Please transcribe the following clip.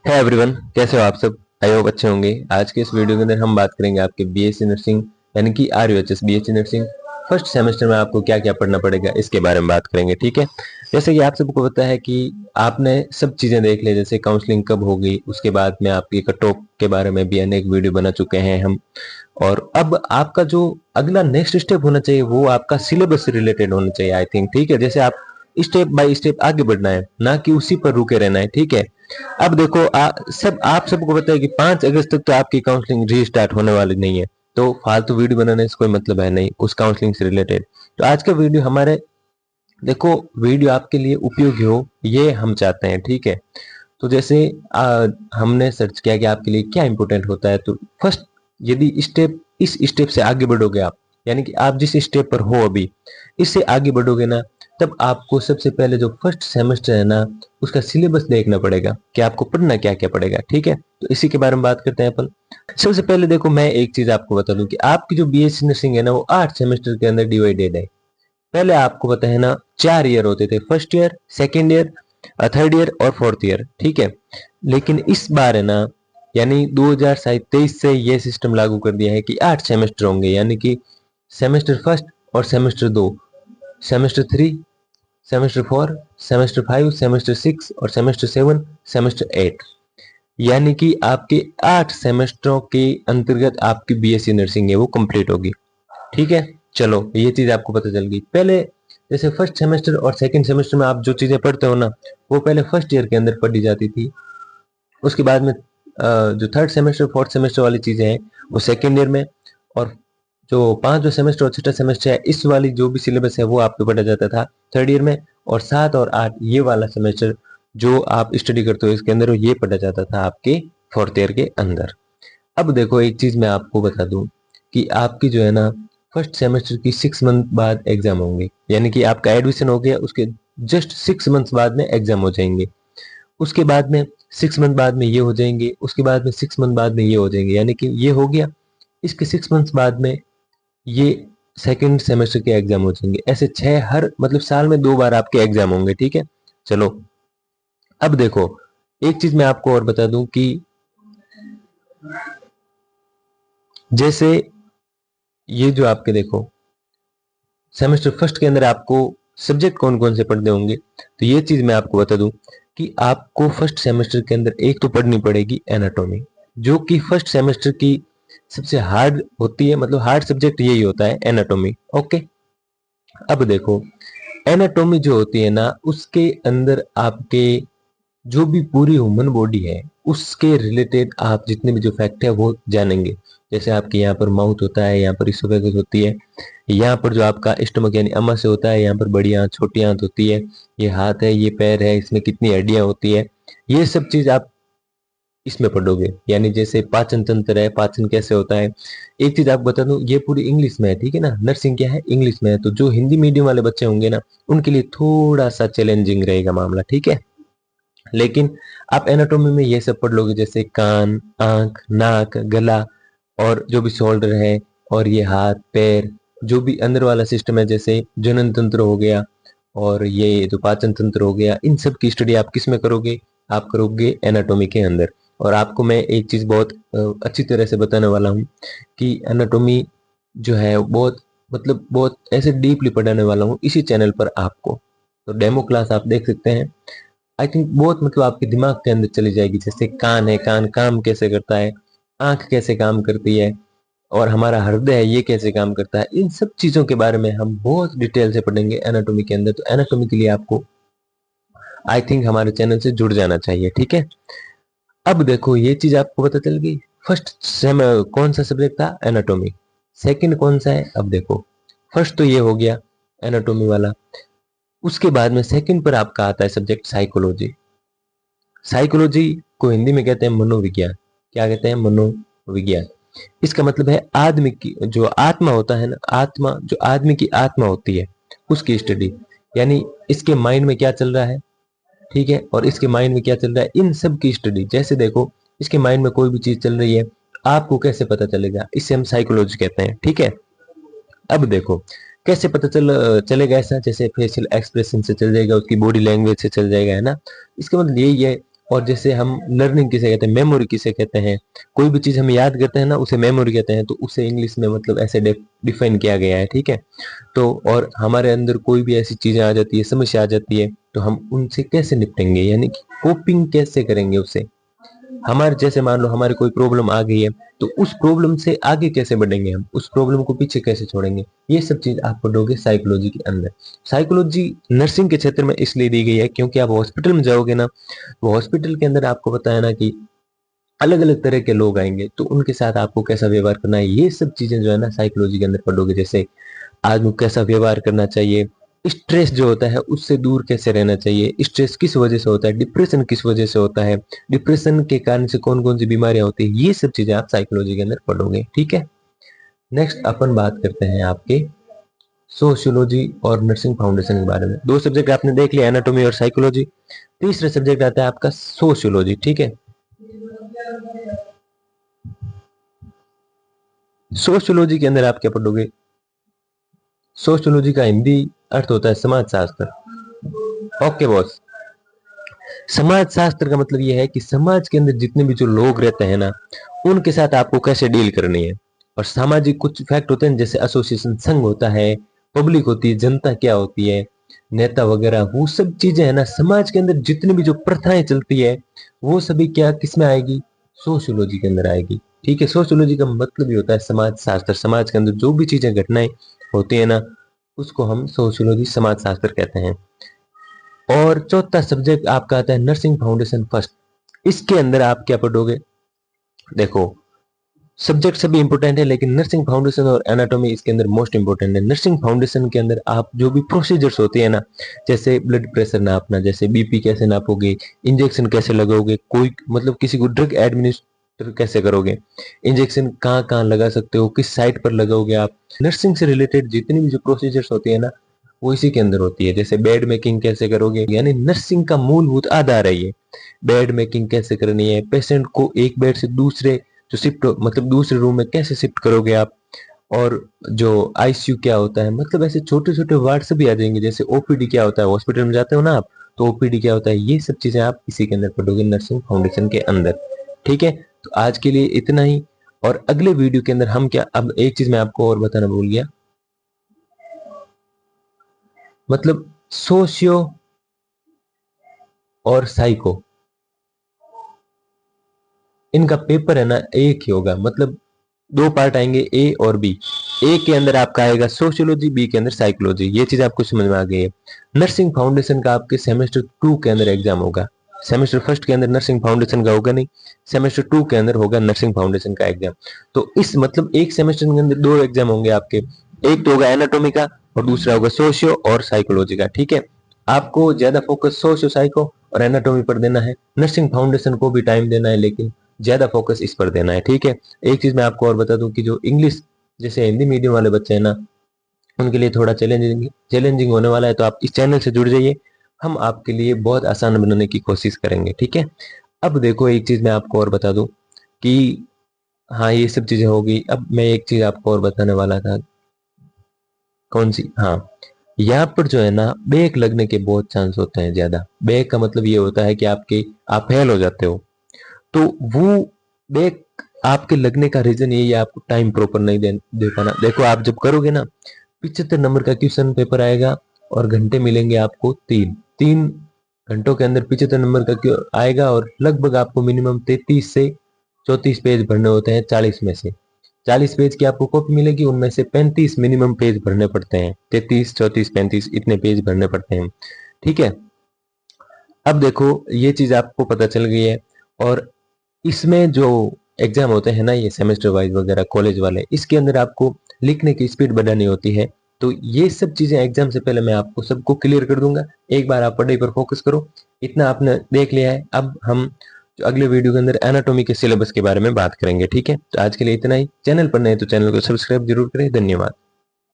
है एवरीवन, कैसे हो आप सब? आई होप अच्छे होंगे। आज के इस वीडियो के अंदर हम बात करेंगे आपके बीएससी नर्सिंग यानी कि RUHS BSc nursing first semester में आपको क्या क्या पढ़ना पड़ेगा इसके बारे में बात करेंगे। ठीक है, जैसे कि आप सबको पता है कि आपने सब चीजें देख ली, जैसे काउंसलिंग कब होगी, उसके बाद में आपकी कट ऑफ के बारे में भी अनेक वीडियो बना चुके हैं हम। और अब आपका जो अगला नेक्स्ट स्टेप होना चाहिए वो आपका सिलेबस से रिलेटेड होना चाहिए आई थिंक। ठीक है, जैसे आप स्टेप बाय स्टेप आगे बढ़ना है, ना कि उसी पर रुके रहना है। ठीक है, अब देखो आप सबको पता है कि 5 अगस्त तक तो आपकी काउंसलिंग रीस्टार्ट होने वाली नहीं है, तो फालतू वीडियो बनाने से कोई मतलब है नहीं उस काउंसलिंग से रिलेटेड। तो आज का वीडियो हमारे, देखो, वीडियो आपके लिए उपयोगी हो ये हम चाहते हैं। ठीक है, तो जैसे हमने सर्च किया कि आपके लिए क्या इंपॉर्टेंट होता है, तो फर्स्ट, यदि इस स्टेप से आगे बढ़ोगे आप, यानी कि आप जिस स्टेप पर हो अभी इससे आगे बढ़ोगे ना, तब आपको सबसे पहले जो फर्स्ट सेमेस्टर है ना उसका सिलेबस देखना पड़ेगा कि आपको पढ़ना क्या क्या पड़ेगा। ठीक है, तो इसी के बारे में बात करते हैं अपन। सबसे पहले देखो, मैं एक चीज आपको बता दूं कि आपकी जो बीएससी नर्सिंग है ना वो 8 सेमेस्टर के अंदर डिवाइडेड है। पहले आपको पता है ना 4 ईयर होते थे, first year, second year, third year और फोर्थ ईयर। ठीक है, लेकिन इस बार है ना, यानी 2023 से ये सिस्टम लागू कर दिया है कि 8 सेमेस्टर होंगे, यानी कि सेमेस्टर फर्स्ट और semester 2, semester 3, semester 4, semester 5, semester 6 और सेमेस्टर 7, सेमेस्टर 8, यानी कि आपके 8 सेमेस्टरों के अंतर्गत आपकी बीएससी नर्सिंग है वो कंप्लीट होगी। ठीक है, चलो ये चीज आपको पता चल गई। पहले जैसे फर्स्ट सेमेस्टर और सेकंड सेमेस्टर में आप जो चीजें पढ़ते हो ना वो पहले फर्स्ट ईयर के अंदर पढ़ी जाती थी, उसके बाद में जो थर्ड सेमेस्टर फोर्थ सेमेस्टर वाली चीजें हैं वो सेकेंड ईयर में, और जो पांचवा सेमेस्टर और छठा सेमेस्टर है इस वाली जो भी सिलेबस है वो आपको पढ़ा जाता था थर्ड ईयर में, और 7 और 8 ये वाला सेमेस्टर जो आप स्टडी करते हो इसके अंदर ये पढ़ा जाता था आपके फोर्थ ईयर के अंदर। अब देखो एक चीज मैं आपको बता दूं कि आपकी जो है ना फर्स्ट सेमेस्टर की 6 मंथ बाद एग्जाम होंगे, यानी कि आपका एडमिशन हो गया उसके जस्ट 6 मंथ्स बाद में एग्जाम हो जाएंगे, उसके बाद में 6 मंथ बाद में ये हो जाएंगे, उसके बाद में 6 मंथ बाद में ये हो जाएंगे, यानी कि ये हो गया, इसके 6 मंथ्स बाद में ये सेकंड सेमेस्टर के एग्जाम हो जाएंगे। ऐसे 6 हर मतलब साल में 2 बार आपके एग्जाम होंगे। ठीक है, चलो अब देखो एक चीज मैं आपको और बता दूं कि जैसे ये जो आपके देखो सेमेस्टर फर्स्ट के अंदर आपको सब्जेक्ट कौन कौन से पढ़ने होंगे, तो ये चीज मैं आपको बता दूं कि आपको फर्स्ट सेमेस्टर के अंदर एक तो पढ़नी पड़ेगी एनाटॉमी, जो कि फर्स्ट सेमेस्टर की सबसे हार्ड होती है, मतलब हार्ड सब्जेक्ट यही होता है एनाटॉमी। ओके, अब देखो एनाटॉमी जो होती है ना उसके अंदर आपके जो भी पूरी ह्यूमन बॉडी है उसके रिलेटेड आप जितने भी जो फैक्ट है वो जानेंगे। जैसे आपके यहाँ पर माउथ होता है, यहाँ पर इसोफेगस होती है, यहाँ पर जो आपका स्टमक यानी अमस होता है, यहाँ पर बड़ी आंत छोटी आंत होती है, ये हाथ है, ये पैर है, इसमें कितनी हड्डियां होती है, ये सब चीज आप इसमें पढ़ोगे। यानी जैसे पाचन तंत्र है, पाचन कैसे होता है। एक चीज आपको बता दूं ये पूरी इंग्लिश में है, ठीक है ना, नर्सिंग क्या है इंग्लिश में है, तो जो हिंदी मीडियम वाले बच्चे होंगे ना उनके लिए थोड़ा सा चैलेंजिंग रहेगा मामला। ठीक है, लेकिन आप एनाटॉमी में ये सब पढ़ लोगे, जैसे कान, आंख, नाक, गला और जो भी शोल्डर है और ये हाथ पैर, जो भी अंदर वाला सिस्टम है, जैसे जनन तंत्र हो गया और ये जो पाचन तंत्र हो गया, इन सब की स्टडी आप किस में करोगे, आप करोगे एनाटॉमी के अंदर। और आपको मैं एक चीज बहुत अच्छी तरह से बताने वाला हूँ कि एनाटॉमी जो है बहुत मतलब बहुत ऐसे डीपली पढ़ाने वाला हूँ इसी चैनल पर आपको। तो डेमो क्लास आप देख सकते हैं, आई थिंक बहुत मतलब आपके दिमाग के अंदर चली जाएगी। जैसे कान है, कान काम कैसे करता है, आंख कैसे काम करती है, और हमारा हृदय है ये कैसे काम करता है, इन सब चीजों के बारे में हम बहुत डिटेल से पढ़ेंगे एनाटॉमी के अंदर। तो एनाटॉमी के लिए आपको आई थिंक हमारे चैनल से जुड़ जाना चाहिए। ठीक है, अब देखो ये चीज आपको पता चल गई, फर्स्ट सेम कौन सा सब्जेक्ट था एनाटॉमी, सेकंड कौन सा है। अब देखो फर्स्ट तो ये हो गया एनाटॉमी वाला, उसके बाद में सेकंड पर आपका आता है सब्जेक्ट साइकोलॉजी। साइकोलॉजी को हिंदी में कहते हैं मनोविज्ञान। क्या कहते हैं? मनोविज्ञान। इसका मतलब है आदमी की जो आत्मा होता है ना, आत्मा जो आदमी की आत्मा होती है उसकी स्टडी, यानी इसके माइंड में क्या चल रहा है, ठीक है, और इसके माइंड में क्या चल रहा है, इन सब की स्टडी। जैसे देखो इसके माइंड में कोई भी चीज चल रही है आपको कैसे पता चलेगा, इसे हम साइकोलॉजी कहते हैं। ठीक है, अब देखो कैसे पता चलेगा ऐसा? जैसे फेशियल एक्सप्रेशन से चल जाएगा, उसकी बॉडी लैंग्वेज से चल जाएगा, है ना। इसका मतलब यही है। और जैसे हम लर्निंग किसे कहते हैं, मेमोरी किसे कहते हैं, कोई भी चीज हम याद करते हैं ना उसे मेमोरी कहते हैं, तो उसे इंग्लिश में मतलब ऐसे डिफाइन किया गया है, ठीक है। तो और हमारे अंदर कोई भी ऐसी चीजें आ जाती है, समस्या आ जाती है, तो हम उनसे कैसे निपटेंगे, यानी कि कोपिंग कैसे करेंगे उससे। हमारे जैसे मान लो हमारी कोई प्रॉब्लम आ गई है, तो उस प्रॉब्लम से आगे कैसे बढ़ेंगे, हम उस प्रॉब्लम को पीछे कैसे छोड़ेंगे, ये सब चीज आप पढ़ोगे साइकोलॉजी के अंदर। साइकोलॉजी नर्सिंग के क्षेत्र में इसलिए दी गई है क्योंकि आप हॉस्पिटल में जाओगे ना, तो हॉस्पिटल के अंदर आपको पता है ना कि अलग अलग तरह के लोग आएंगे, तो उनके साथ आपको कैसा व्यवहार करना है, ये सब चीजें जो है ना साइकोलॉजी के अंदर पढ़ोगे। जैसे आदमी को कैसा व्यवहार करना चाहिए, स्ट्रेस जो होता है उससे दूर कैसे रहना चाहिए, स्ट्रेस किस वजह से होता है, डिप्रेशन किस वजह से होता है, डिप्रेशन के कारण से कौन कौन सी बीमारियां होती है, ये सब चीजें आप साइकोलॉजी के अंदर पढ़ोगे, ठीक है। नेक्स्ट अपन बात करते हैं आपके सोशियोलॉजी और नर्सिंग फाउंडेशन के बारे में। दो सब्जेक्ट आपने देख लिया, एनाटॉमी और साइकोलॉजी। तीसरा सब्जेक्ट आता है आपका सोशियोलॉजी, ठीक है। सोशियोलॉजी के अंदर आप क्या पढ़ोगे? सोशियोलॉजी का हिंदी अर्थ होता है समाज शास्त्र। Okay boss. समाज शास्त्र का मतलब यह है कि समाज के अंदर जितने भी जो लोग रहते हैं ना, उनके साथ आपको कैसे डील करनी है। और सामाजिक कुछ फैक्ट होते हैं, जैसे एसोसिएशन, संघ होता है, पब्लिक होती है, जनता क्या होती है, नेता वगैरह, वो सब चीजें है ना। समाज के अंदर जितनी भी जो प्रथाएं चलती है, वो सभी क्या किस में आएगी? सोशियोलॉजी के अंदर आएगी, ठीक है। सोशियोलॉजी का मतलब ये होता है समाज शास्त्र। समाज के अंदर जो भी चीजें घटनाएं होती है ना, उसको हम सोशियोलॉजी समाज शास्त्र कहते हैं। और चौथा सब्जेक्ट आपका आता है नर्सिंग फाउंडेशन फर्स्ट। इसके अंदर आप क्या पढ़ोगे? देखो, सब्जेक्ट सभी इंपॉर्टेंट है, लेकिन नर्सिंग फाउंडेशन और एनाटॉमी इसके अंदर मोस्ट इंपॉर्टेंट है। नर्सिंग फाउंडेशन के अंदर आप जो भी प्रोसीजर्स होती है ना, जैसे ब्लड प्रेशर नापना, जैसे बीपी कैसे नापोगे, इंजेक्शन कैसे लगाओगे, कोई मतलब किसी को ड्रग एडमिनिस्टर कैसे करोगे, इंजेक्शन कहाँ कहाँ लगा सकते हो, किस साइट पर लगाओगे आप, नर्सिंग से रिलेटेड जितनी भी जो प्रोसीजर्स होती है ना, वो इसी के अंदर होती है। जैसे बेड मेकिंग कैसे करोगे, यानी नर्सिंग का मूलभूत आधार है ये। बेड मेकिंग कैसे करनी है, पेशेंट को एक बेड से दूसरे जो शिफ्ट मतलब दूसरे रूम में कैसे शिफ्ट करोगे आप, और जो आईसीयू क्या होता है, मतलब ऐसे छोटे छोटे वर्ड्स भी आ जाएंगे। जैसे ओपीडी क्या होता है, हॉस्पिटल में जाते हो ना आप, तो ओपीडी क्या होता है, ये सब चीजें आप इसी के अंदर पढ़ोगे, नर्सिंग फाउंडेशन के अंदर, ठीक है। तो आज के लिए इतना ही। और अगले वीडियो के अंदर हम क्या, अब एक चीज मैं आपको और बताना भूल गया, मतलब सोशियो और साइको, इनका पेपर है ना एक ही होगा, मतलब दो पार्ट आएंगे, ए और बी। ए के अंदर आपका आएगा सोशियोलॉजी, बी के अंदर साइकोलॉजी। ये चीज आपको समझ में आ गई है। नर्सिंग फाउंडेशन का आपके सेमेस्टर 2 के अंदर एग्जाम होगा। सेमेस्टर फर्स्ट के अंदर नर्सिंग फाउंडेशन का होगा नहीं, सेमेस्टर 2 के अंदर होगा नर्सिंग फाउंडेशन का एग्जाम। तो इस मतलब एक सेमेस्टर के अंदर दो एग्जाम होंगे आपके, एक तो होगा एनाटॉमी का और दूसरा होगा सोशियो और साइकोलॉजी का, ठीक है। आपको ज्यादा फोकस सोशियो साइको और एनाटॉमी पर देना है, नर्सिंग फाउंडेशन को भी टाइम देना है, लेकिन ज्यादा फोकस इस पर देना है, ठीक है। एक चीज मैं आपको और बता दूं कि जो इंग्लिश जैसे हिंदी मीडियम वाले बच्चे हैं ना, उनके लिए थोड़ा चैलेंजिंग होने वाला है, तो आप इस चैनल से जुड़ जाइए। हम आपके लिए बहुत आसान बनाने की कोशिश करेंगे, ठीक है। अब देखो, एक चीज मैं आपको और बता दूं कि हाँ ये सब चीजें होगी। अब मैं एक चीज आपको और बताने वाला था, कौन सी, हाँ, यहाँ पर जो है ना बैक लगने के बहुत चांस होते हैं ज्यादा। बैक का मतलब ये होता है कि आप फेल हो जाते हो, तो वो बैक आपके लगने का रीजन यही है, आपको टाइम प्रॉपर नहीं दे पाना। देखो, आप जब करोगे ना, 75 नंबर का क्वेश्चन पेपर आएगा और घंटे मिलेंगे आपको तीन तीन घंटों के अंदर 75 नंबर का क्यों आएगा, और लगभग आपको मिनिमम 33 से 34 पेज भरने होते हैं। 40 में से 40 पेज की आपको कॉपी मिलेगी, उनमें से 35 मिनिमम पेज भरने पड़ते हैं। 33, 34, 35 इतने पेज भरने पड़ते हैं, ठीक है। अब देखो, ये चीज आपको पता चल गई है। और इसमें जो एग्जाम होते हैं ना, ये सेमेस्टर वाइज वगैरह कॉलेज वाले, इसके अंदर आपको लिखने की स्पीड बढ़ानी होती है। तो ये सब चीजें एग्जाम से पहले मैं आपको सबको क्लियर कर दूंगा। एक बार आप पढ़ाई पर फोकस करो। इतना आपने देख लिया है, अब हम जो अगले वीडियो के अंदर एनाटॉमी के सिलेबस के बारे में बात करेंगे, ठीक है। तो आज के लिए इतना ही। चैनल पर नए तो चैनल को सब्सक्राइब जरूर करें। धन्यवाद।